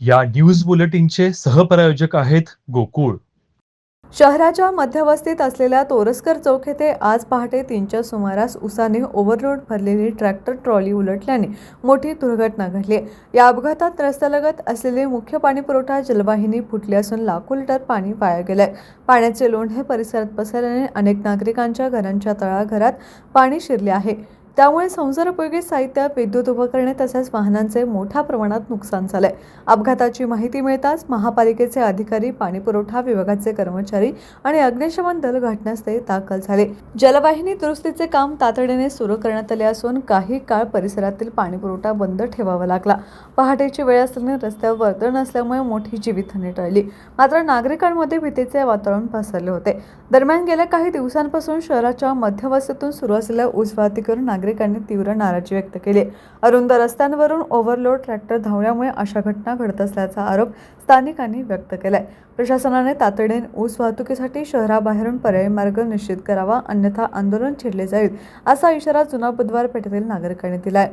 या न्यूज बुलेटिनचे सहप्रायोजक आहेत गोकुळ. शहराच्या मध्यवस्तीत असलेल्या तोरसकर चौक येथे आज पहाटे 3च्या सुमारास उसाने ओव्हरलोड भरलेली ट्रॅक्टर ट्रॉली उलटल्याने मोठी दुर्घटना घडली. या अपघातात रस्त्यालगत असलेली मुख्य पाणीपुरवठा जलवाहिनी फुटली असून लाखो लिटर पाणी वाया गेले. पाण्याचे लोंढे परिसरात पसरल्याने अनेक नागरिकांच्या घरांच्या तळागाळात पाणी शिरले आहे. त्यामुळे संसारोपयोगी साहित्य, विद्युत उपकरणे तसेच वाहनांचे मोठ्या प्रमाणात नुकसान झाले. अपघाताची माहिती मिळताच महापालिकेचे अधिकारी, पाणीपुरवठा विभागाचे कर्मचारी आणि अग्निशमन दल घटनास्थळी दाखल झाले. जलवाहिनी दुरुस्तीचे काम तातडीने सुरू करण्यात आले असून काही काळ परिसरातील पाणीपुरवठा बंद ठेवावा लागला. पहाटेची वेळ असल्याने रस्त्यावर वर्दळ नसल्यामुळे मोठी जीवितहानी टळली. मात्र नागरिकांमध्ये भीतीचे वातावरण पसरले होते. दरम्यान गेल्या काही दिवसांपासून शहराच्या मध्यवस्तीतून सुरू असलेल्या ऊस वाहतुकीवर नागरिकांनी तीव्र नाराजी व्यक्त केली. अरुंद रस्त्यांवरून ओव्हरलोड ट्रॅक्टर धावल्यामुळे अशा घटना घडत असल्याचा आरोप स्थानिकांनी व्यक्त केलाय. प्रशासनाने तातडीने ऊस वाहतुकीसाठी शहराबाहेरून पर्यायी मार्ग निश्चित करावा, अन्यथा आंदोलन छेडले जाईल असा इशारा जुना बुधवार पेठेतील नागरिकांनी दिलाय.